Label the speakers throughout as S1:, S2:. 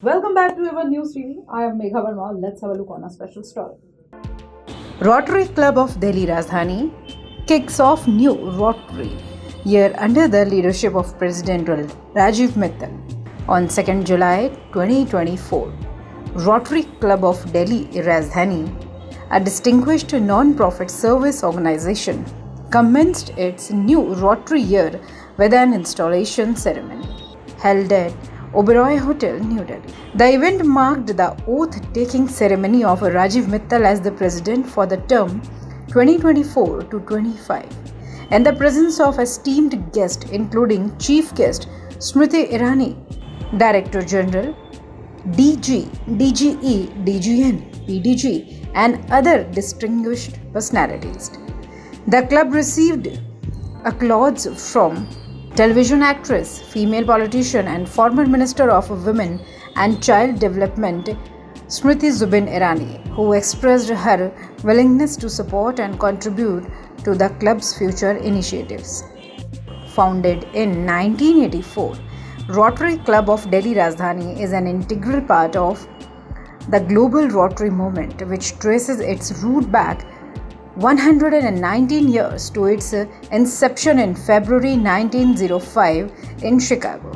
S1: Welcome back to our news TV. I am Megha Verma. Let's have a look on a special story.
S2: Rotary Club of Delhi Rajdhani kicks off new Rotary year under the leadership of President Rajiv Mittal. On 2nd July 2024, Rotary Club of Delhi Rajdhani, a distinguished non-profit service organization, commenced its new Rotary year with an installation ceremony held at Oberoi Hotel, New Delhi. The event marked the oath-taking ceremony of Rajiv Mittal as the president for the term 2024 to 25, and the presence of esteemed guests including Chief Guest Smriti Irani, Director General, DG, DGE, DGN, PDG, and other distinguished personalities. The club received accolades from television actress, female politician, and former Minister of Women and Child Development Smriti Zubin Irani, who expressed her willingness to support and contribute to the club's future initiatives. Founded in 1984, Rotary Club of Delhi Rajdhani is an integral part of the global Rotary movement, which traces its root back 119 years to its inception in February 1905 in Chicago.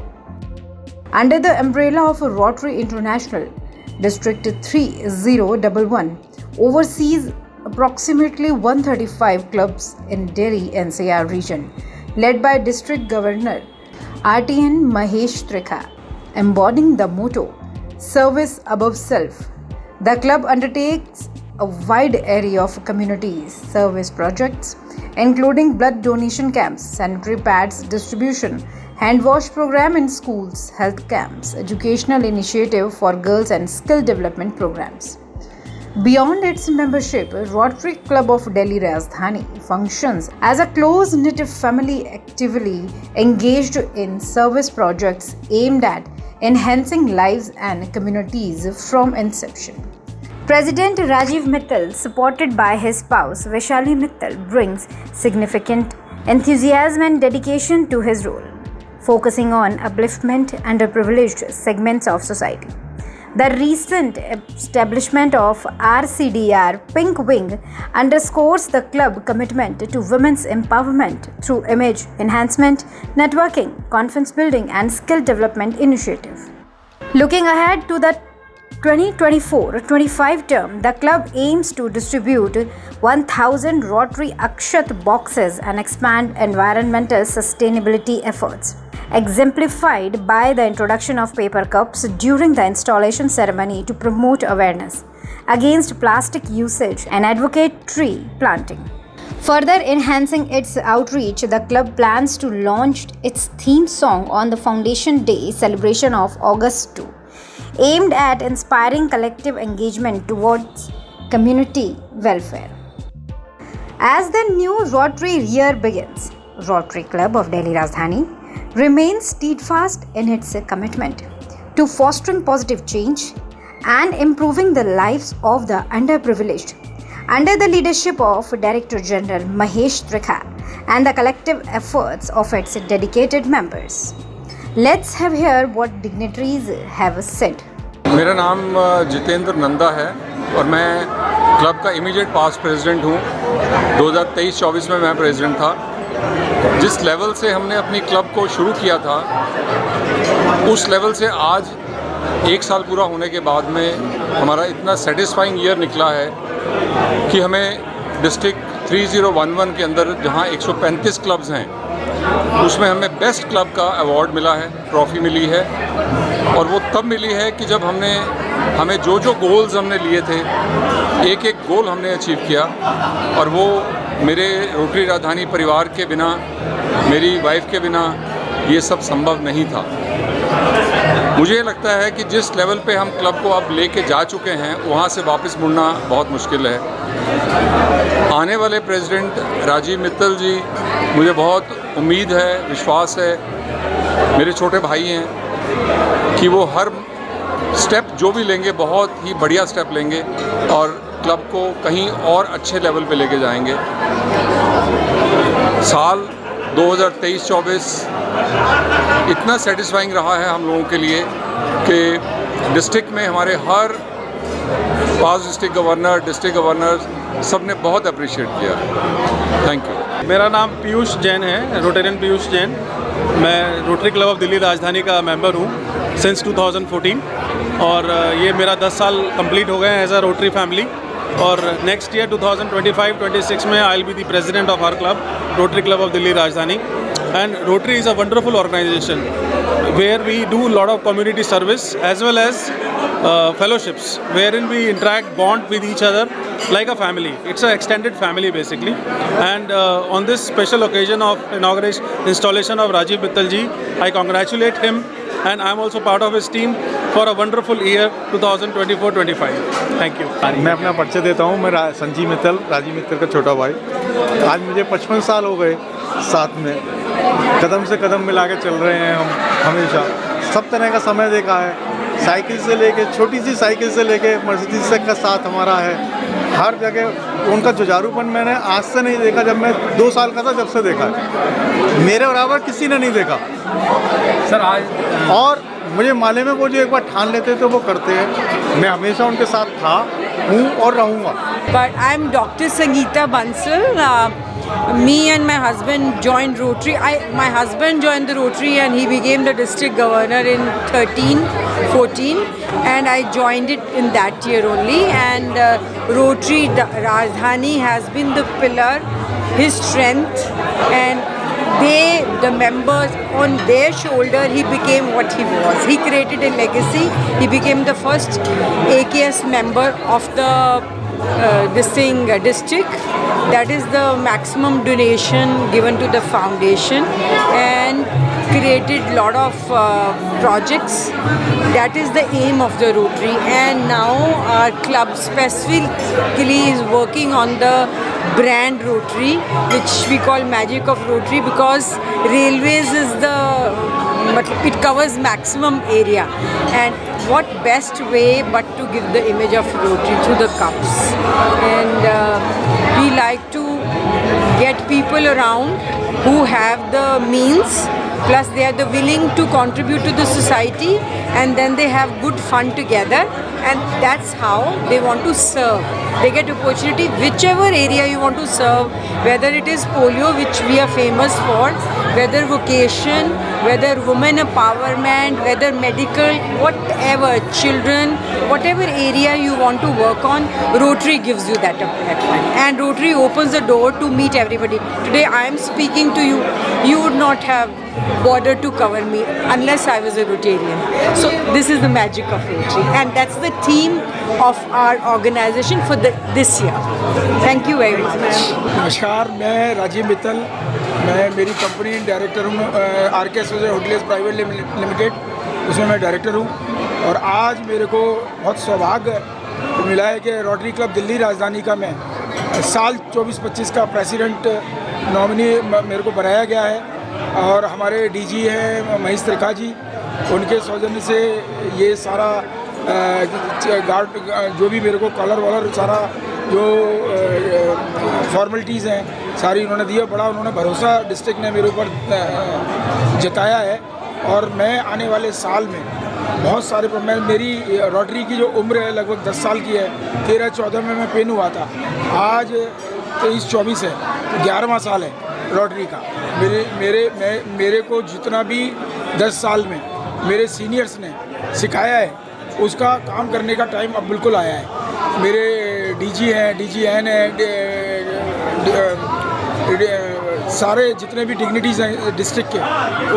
S2: Under the umbrella of Rotary International, District 3011 oversees approximately 135 clubs in Delhi NCR region, led by District Governor RTN Mahesh Trikha, embodying the motto, Service Above Self. The club undertakes a wide array of community service projects, including blood donation camps, sanitary pads distribution, hand wash program in schools, health camps, educational initiative for girls, and skill development programs. Beyond its membership, Rotary Club of Delhi Rajdhani functions as a close-knit family actively engaged in service projects aimed at enhancing lives and communities from inception. President Rajiv Mittal, supported by his spouse Vaishali Mittal, brings significant enthusiasm and dedication to his role, focusing on upliftment underprivileged segments of society. The recent establishment of RCDR Pink Wing underscores the club's commitment to women's empowerment through image enhancement, networking, confidence building, and skill development initiatives. Looking ahead to the 2024-25 term, the club aims to distribute 1,000 Rotary Akshat boxes and expand environmental sustainability efforts, exemplified by the introduction of paper cups during the installation ceremony to promote awareness against plastic usage and advocate tree planting. Further enhancing its outreach, the club plans to launch its theme song on the Foundation Day celebration of August 2. Aimed at inspiring collective engagement towards community welfare. As the new Rotary year begins, Rotary Club of Delhi Rajdhani remains steadfast in its commitment to fostering positive change and improving the lives of the underprivileged under the leadership of Director General Mahesh Trikha and the collective efforts of its dedicated members. Let's have hear what dignitaries have said.
S3: मेरा नाम जितेंद्र नंदा है और मैं club का immediate past president हूँ। 2023-24 में मैं president था। जिस लेवल से हमने अपनी क्लब को शुरू किया था, उस लेवल से आज 1 साल पूरा होने के बाद में हमारा इतना सेटिस्फाइंग ईयर निकला है कि हमें डिस्ट्रिक्ट 3011 के अंदर जहाँ 135 क्लब्स हैं, उसमें हमें बेस्ट क्लब का अवार्ड मिला है, ट्रॉफ़ी मिली है। और वो तब मिली है कि जब हमें जो गोल्स हमने लिए थे, एक एक गोल हमने अचीव किया, और वो मेरे रोटरी राजधानी परिवार के बिना, मेरी वाइफ के बिना ये सब संभव नहीं था। मुझे लगता है कि जिस लेवल पे हम क्लब को अब लेके जा चुके हैं, वहाँ से वापस मुड़ना बहुत मुश्किल है। आने वाले प्रेसिडेंट राजीव मित्तल जी, मुझे बहुत उम्मीद है, विश्वास है, मेरे छोटे भाई हैं कि वो हर स्टेप जो भी लेंगे बहुत ही बढ़िया स्टेप लेंगे और क्लब को कहीं और अच्छे लेवल पे लेके जाएंगे। साल 2023-24 इतना सेटिस्फाइंग रहा है हम लोगों के लिए कि डिस्ट्रिक्ट में हमारे हर पास डिस्ट्रिक्ट गवर्नर सब ने बहुत अप्रिशिएट किया है। Thank you.
S4: मेरा नाम पीयूष जैन है, रोटेरियन पीयूष जैन। मैं रोटरी क्लब ऑफ दिल्ली राजधानी का मेंबर हूँ सिंस 2014 और ये मेरा 10 साल कंप्लीट हो गए हैं एज अ रोटरी फैमिली। और नेक्स्ट ईयर 2025-26 में I will be the president of our club, Rotary Club of Delhi Rajdhani. And Rotary is a wonderful organization where we do a lot of community service as well as fellowships, wherein we interact, bond with each other like a family. It's an extended family basically. And on this special occasion of installation of Rajiv Mittal ji, I congratulate him and I'm also part of his team for a wonderful year 2024-25. Thank you.
S5: मैं अपना परिचय देता हूँ। मैं संजीव मित्तल, राजीव मित्तल का छोटा भाई। आज मुझे 55 साल हो गए साथ में, कदम से कदम मिला के चल रहे हैं हम हमेशा। सब तरह का समय देखा है, साइकिल से लेके, छोटी सी साइकिल से लेके मर्सिडीज तक का साथ हमारा है। हर जगह उनका जुझारूपन मैंने आज से नहीं देखा, जब मैं 2 साल का था जब से देखा है। मेरे बराबर किसी ने नहीं देखा
S1: सर आज
S5: और मुझे मालूम है वो जो एक बार ठान लेते तो वो करते हैं। मैं हमेशा उनके साथ था, हूँ और रहूँगा।
S6: But I'm Dr. Sangeeta Bansal. Me and my husband joined Rotary. My husband joined the Rotary and he became the district governor in 13-14 and I joined it in that year only. And Rotary Rajdhani has been the pillar, his strength, and the members, on their shoulder he became what he was. He created a legacy. He became the first AKS member of the district. That is the maximum donation given to the foundation and created lot of projects. That is the aim of the Rotary, and now our club specifically is working on the brand Rotary, which we call Magic of Rotary, because railways is it covers maximum area, and what best way but to give the image of Rotary through the cups. And we like to get people around who have the means, plus they are the willing to contribute to the society, and then they have good fun together, and that's how they want to serve. They get opportunity whichever area you want to serve, whether it is polio, which we are famous for, whether vocation, whether women empowerment, whether medical, whatever, children, whatever area you want to work on, Rotary gives you that platform. And Rotary opens the door to meet everybody. Today I am speaking to you. You would not have bothered to cover me unless I was a Rotarian. So this is the magic of Rotary, and that's the theme of our organization for this year. Thank you very much.
S7: नमस्कार, मैं राजीव मित्तल, मैं मेरी company director हूँ RK associate hotels private limited, उसमें मैं director हूँ। और आज मेरे को बहुत सौभाग्य मिला है कि रोटरी क्लब दिल्ली राजधानी का मैं साल 24-25 का प्रेसिडेंट नॉमिनी मेरे को बनाया गया है। और हमारे DG हैं महेश त्रिखा जी, उनके सौजन्य से ये सारा गार्ड जो भी मेरे को कलर वलर सारा जो फॉर्मेलिटीज़ हैं सारी उन्होंने दिया। बड़ा उन्होंने भरोसा डिस्ट्रिक्ट ने मेरे ऊपर जताया है। और मैं आने वाले साल में बहुत सारे मेरी रोटरी की जो उम्र है लगभग 10 साल की है। 13-14 में मैं पेन हुआ था, आज 23-24 है, तो 11वां साल है रोटरी का। मेरे को जितना भी 10 साल में मेरे सीनियर्स ने सिखाया है उसका काम करने का टाइम अब बिल्कुल आया है। मेरे DG हैं, DGN हैं, सारे जितने भी डिग्निटीज़ हैं डिस्ट्रिक्ट के,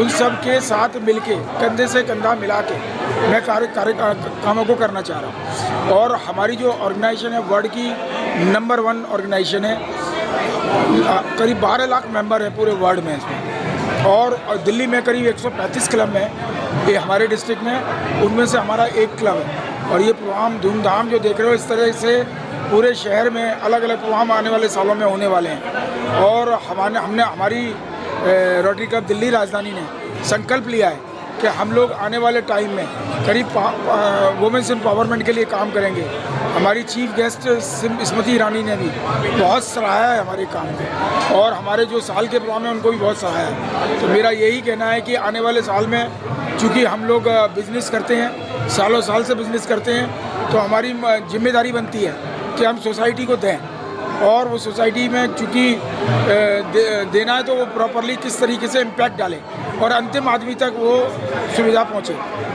S7: उन सब के साथ मिलके कंधे से कंधा मिला के मैं कामों को करना चाह रहा हूँ। और हमारी जो ऑर्गेनाइजेशन है वर्ल्ड की नंबर 1 ऑर्गेनाइजेशन है, करीब 12 लाख मेंबर हैं पूरे वर्ल्ड में इसमें। और दिल्ली में करीब 135 क्लब हैं ये हमारे डिस्ट्रिक्ट में, उनमें से हमारा एक क्लब है। और ये प्रोग्राम धूमधाम जो देख रहे हो इस तरह से पूरे शहर में अलग अलग प्रोग्राम आने वाले सालों में होने वाले हैं। और हमने हमारी रोटरी क्लब दिल्ली राजधानी ने संकल्प लिया है कि हम लोग आने वाले टाइम में करीब वुमेंस एम्पावरमेंट के लिए काम करेंगे। हमारी चीफ गेस्ट स्मृति ईरानी ने भी बहुत सराहा है हमारे काम को, और हमारे जो साल के प्रोग्राम हैं उनको भी बहुत सराहा है। तो मेरा यही कहना है कि आने वाले साल में चूँकि हम लोग बिज़नेस करते हैं सालों साल से बिजनेस करते हैं, तो हमारी जिम्मेदारी बनती है कि हम सोसाइटी को दें, और वो सोसाइटी में चूँकि देना है तो वो प्रॉपरली किस तरीके से इम्पैक्ट डालें और अंतिम आदमी तक वो सुविधा पहुँचे।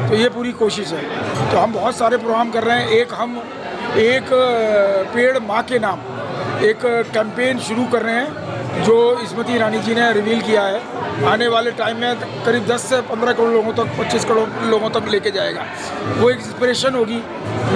S7: तो ये पूरी कोशिश है। तो हम बहुत सारे प्रोग्राम कर रहे हैं। एक पेड़ माँ के नाम एक कैंपेन शुरू कर रहे हैं जो स्मृति ईरानी जी ने रिवील किया है। आने वाले टाइम में करीब 10 से 15 करोड़ लोगों तक, 25 करोड़ लोगों तक लेके जाएगा। वो एक इंस्पिरेशन होगी,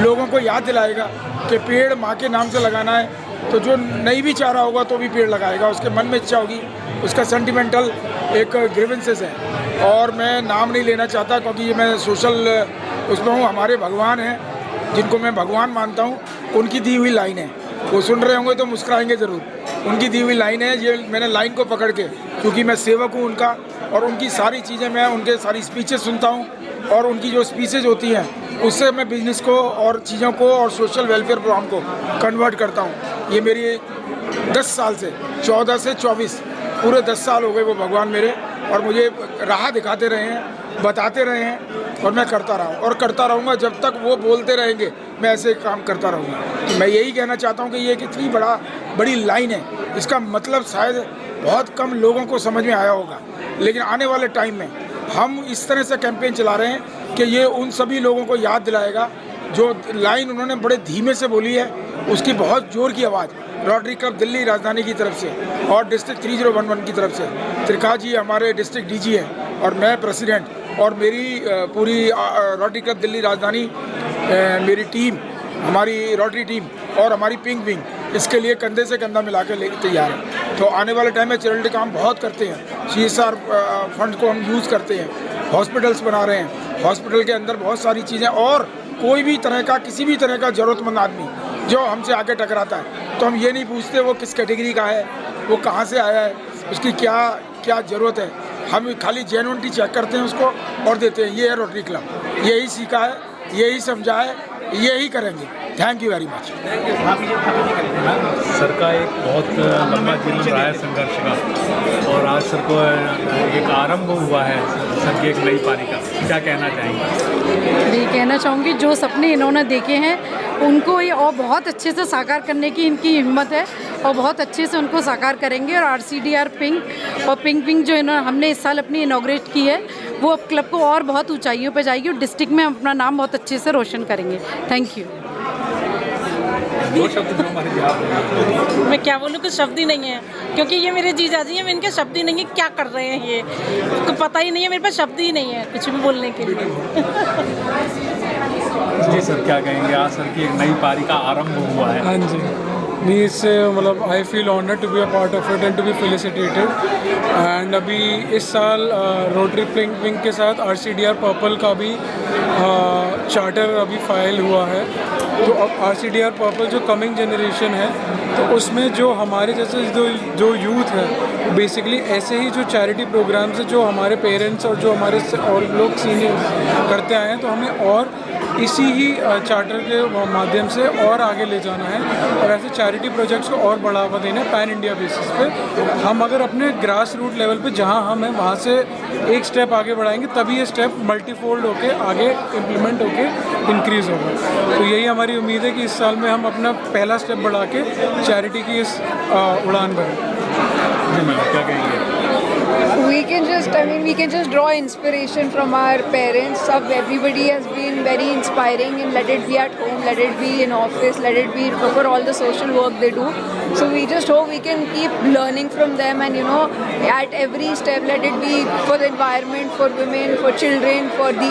S7: लोगों को याद दिलाएगा कि पेड़ माँ के नाम से लगाना है। तो जो नहीं भी चाह रहा होगा तो भी पेड़ लगाएगा, उसके मन में इच्छा होगी, उसका सेंटिमेंटल एक ग्रीवेंसेस है। और मैं नाम नहीं लेना चाहता क्योंकि ये मैं सोशल उसमें हूँ। हमारे भगवान हैं जिनको मैं भगवान मानता हूँ, उनकी दी हुई लाइन है, वो सुन रहे होंगे तो मुस्कुराएंगे ज़रूर। उनकी दी हुई लाइन है, ये मैंने लाइन को पकड़ के, क्योंकि मैं सेवक हूँ उनका, और उनकी सारी चीज़ें मैं उनके सारी स्पीचेस सुनता हूँ, और उनकी जो स्पीचेज होती हैं उससे मैं बिज़नेस को और चीज़ों को और सोशल वेलफेयर प्रोग्राम को कन्वर्ट करता हूँ। ये मेरी 10 साल से 14 से 24 पूरे 10 साल हो गए वो भगवान मेरे, और मुझे राह दिखाते रहे हैं, बताते रहे हैं, और मैं करता रहा हूँ और करता रहूँगा जब तक वो बोलते रहेंगे। मैं ऐसे काम करता रहूँगा। तो मैं यही कहना चाहता हूँ कि ये कितनी बड़ी लाइन है, इसका मतलब शायद बहुत कम लोगों को समझ में आया होगा, लेकिन आने वाले टाइम में हम इस तरह से कैंपेन चला रहे हैं कि ये उन सभी लोगों को याद दिलाएगा। जो लाइन उन्होंने बड़े धीमे से बोली है, उसकी बहुत ज़ोर की आवाज़ रोटरी क्लब दिल्ली राजधानी की तरफ से और डिस्ट्रिक्ट 3011 की तरफ से, त्रिखा जी हमारे डिस्ट्रिक्ट डीजी हैं और मैं प्रेसिडेंट, और मेरी पूरी रोटरी क्लब दिल्ली राजधानी मेरी टीम, हमारी रोटरी टीम और हमारी पिंक विंग इसके लिए कंधे से कंधा मिला के लेके तैयार है। तो आने वाले टाइम में चैरिटी काम बहुत करते हैं, CSR फंड को हम यूज़ करते हैं, हॉस्पिटल्स बना रहे हैं, हॉस्पिटल के अंदर बहुत सारी चीज़ें, और कोई भी तरह का किसी भी तरह का ज़रूरतमंद आदमी जो हमसे आके टकराता है तो हम ये नहीं पूछते वो किस कैटेगरी का है, वो कहाँ से आया है, उसकी क्या क्या ज़रूरत है। हम खाली जेन्युइनिटी चेक करते हैं उसको और देते हैं। ये है रोटरी क्लब, यही सीखा है, यही समझा है, यही करेंगे। Thank you very much.
S8: Sir का एक बहुत लंबा जीवन रहा है संघर्ष का, और आज सर को एक आरंभ हुआ है सर की एक नई पारी का। क्या कहना चाहेंगे?
S9: ये कहना चाहूँगी जो सपने इन्होंने देखे हैं उनको ये और बहुत अच्छे से साकार करने की इनकी हिम्मत है, और बहुत अच्छे से उनको साकार करेंगे। और RCDR पिंक और पिंक विंग जो हमने इस साल अपनी इनॉग्रेट की है, वो अब क्लब को और बहुत ऊंचाइयों पे जाएगी और डिस्ट्रिक्ट में अपना नाम बहुत अच्छे से रोशन करेंगे। Thank you.
S8: दो शब्द जो हमारे
S10: मैं क्या बोलूँ, कुछ शब्द ही नहीं है, क्योंकि ये मेरे जीजाजी हैं, मैं इनके शब्द ही नहीं है। क्या कर रहे हैं ये, तो पता ही नहीं है, मेरे पास शब्द ही नहीं है कुछ भी बोलने के लिए।
S8: जी सर, क्या कहेंगे? आज सर की एक नई पारी का आरंभ हुआ है।
S11: हाँ जी, मी इससे मतलब I feel honoured to be a part of it and to be felicitated. And अभी इस साल रोटरी पिंक विंग के साथ RCDR पर्पल का भी चार्टर अभी फाइल हुआ है। तो अब RCDR पर्पल जो कमिंग जनरेशन है, तो उसमें जो हमारे जैसे जो यूथ है, बेसिकली ऐसे ही जो चैरिटी प्रोग्राम्स है जो हमारे पेरेंट्स और जो हमारे और लोग सीनियर करते आए हैं, तो हमें और इसी ही चार्टर के माध्यम से और आगे ले जाना है, और ऐसे चैरिटी प्रोजेक्ट्स को और बढ़ावा देना है पैन इंडिया बेसिस पे। हम अगर अपने ग्रास रूट लेवल पे जहां हम हैं वहां से एक स्टेप आगे बढ़ाएंगे, तभी ये स्टेप मल्टीफोल्ड होके आगे इम्प्लीमेंट होके इंक्रीज़ होगा। तो यही हमारी उम्मीद है कि इस साल में हम अपना पहला स्टेप बढ़ा के चैरिटी की इस उड़ान भरें।
S8: जी मैम, क्या कहेंगे?
S12: We can just draw inspiration from our parents. Everybody has been very inspiring, and let it be at home, let it be in office, let it be for all the social work they do. So we just hope we can keep learning from them, and at every step, let it be for the environment, for women, for children, for the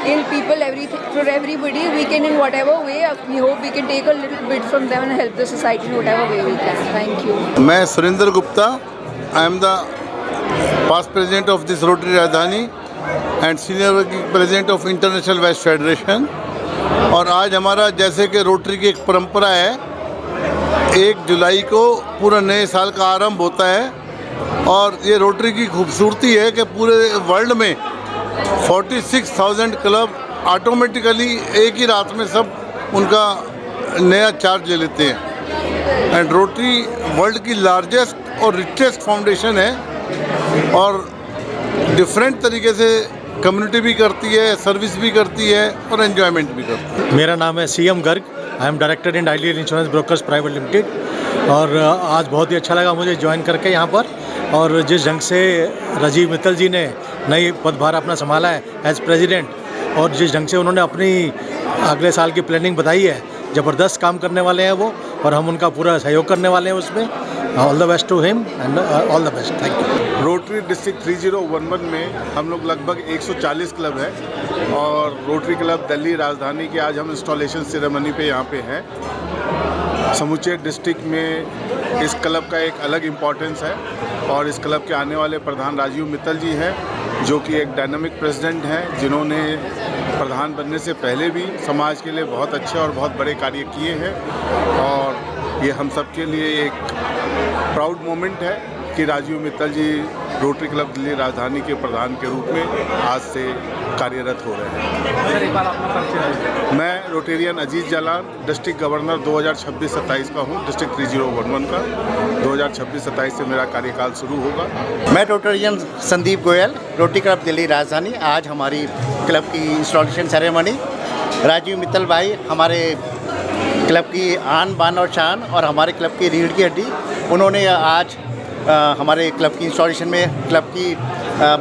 S12: ill people, everything, for everybody. We can, in whatever way, we hope we can take a little bit from them and help the society in whatever way we can. Thank you.
S13: मैं Surendra Gupta, I am the past president of this Rotary Rajdhani and senior working president of International West Federation। और आज हमारा जैसे कि rotary की एक परंपरा है, 1 जुलाई को पूरा नए साल का आरंभ होता है, और ये रोटरी की खूबसूरती है कि पूरे वर्ल्ड में 46,000 क्लब ऑटोमेटिकली एक ही रात में सब उनका नया चार्ज ले लेते हैं। एंड रोटरी वर्ल्ड की लार्जेस्ट और रिचेस्ट फाउंडेशन है, और डिफरेंट तरीके से कम्युनिटी भी करती है, सर्विस भी करती है और एंजॉयमेंट भी करती है।
S5: मेरा नाम है CM Garg, I am director in ideal insurance brokers private limited. और आज बहुत ही अच्छा लगा मुझे ज्वाइन करके यहाँ पर। और जिस ढंग से राजीव मित्तल जी ने नई पदभार अपना संभाला है एज प्रेसिडेंट, और जिस ढंग से उन्होंने अपनी अगले साल की प्लानिंग बताई है, ज़बरदस्त काम करने वाले हैं वो, और हम उनका पूरा सहयोग करने वाले हैं उसमें। All the best to him and all the best, thank you.
S14: Rotary district 3011 में हम लोग लगभग 140 क्लब है, और रोटरी क्लब दिल्ली राजधानी के आज हम इंस्टॉलेशन सेरेमनी पे यहाँ पे हैं। समूचे डिस्ट्रिक्ट में इस क्लब का एक अलग इम्पोर्टेंस है, और इस क्लब के आने वाले प्रधान राजीव मित्तल जी हैं, जो कि एक डायनामिक प्रेसिडेंट हैं, जिन्होंने प्रधान बनने से पहले भी समाज के लिए बहुत अच्छे और बहुत बड़े कार्य किए हैं। और ये हम सब के लिए एक प्राउड मोमेंट है कि राजीव मित्तल जी रोटरी क्लब दिल्ली राजधानी के प्रधान के रूप में आज से कार्यरत हो रहे हैं।
S8: सर, एक बार अपना परिचय।
S14: मैं रोटेरियन अजीज जालान, डिस्ट्रिक्ट गवर्नर 2026-27 का हूँ, डिस्ट्रिक्ट 3011 का। 2026-27 से मेरा कार्यकाल शुरू होगा।
S15: मैं Rotarian Sandeep Goyal, rotary club Delhi राजधानी। आज हमारी क्लब की इंस्टॉलेशन सेरेमनी, राजीव मित्तल भाई हमारे क्लब की आन बान और शान, और हमारे क्लब की रीढ़ की हड्डी, उन्होंने आज हमारे क्लब की इंस्टॉलेशन में क्लब की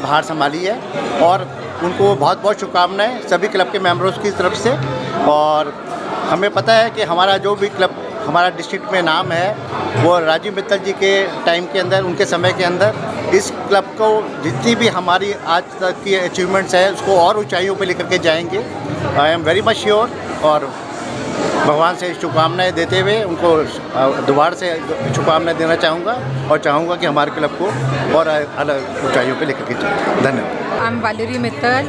S15: भार संभाली है, और उनको बहुत बहुत शुभकामनाएं सभी क्लब के मेंबर्स की तरफ से। और हमें पता है कि हमारा जो भी क्लब हमारा डिस्ट्रिक्ट में नाम है, वो राजीव मित्तल जी के टाइम के अंदर, उनके समय के अंदर इस क्लब को जितनी भी हमारी आज तक की अचीवमेंट्स है उसको और ऊंचाइयों पे लेकर के जाएंगे। I am very much sure, और भगवान से शुभकामनाएं देते हुए उनको दोबारा से शुभकामनाएं देना चाहूँगा, और चाहूँगा कि हमारे क्लब को और अलग ऊंचाइयों पे लेकर के जाए। धन्यवाद।
S16: I'm Valerie Mittal,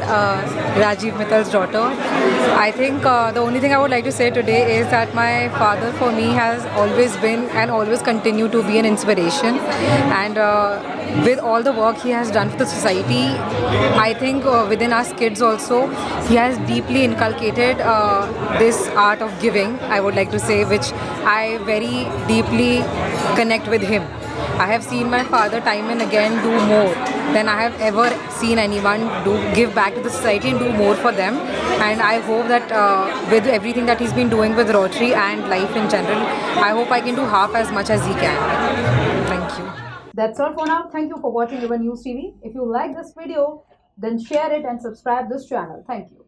S16: Rajiv Mittal's daughter. I think the only thing I would like to say today is that my father for me has always been and always continue to be an inspiration. And with all the work he has done for the society, I think within us kids also, he has deeply inculcated this art of giving, I would like to say, which I very deeply connect with him. I have seen my father time and again do more than I have ever seen anyone do, give back to the society and do more for them. And I hope that with everything that he's been doing with Rotary and life in general, I hope I can do half as much as he can. Thank you.
S1: That's all for now. Thank you for watching Even News TV. If you like this video, then share it and subscribe this channel. Thank you.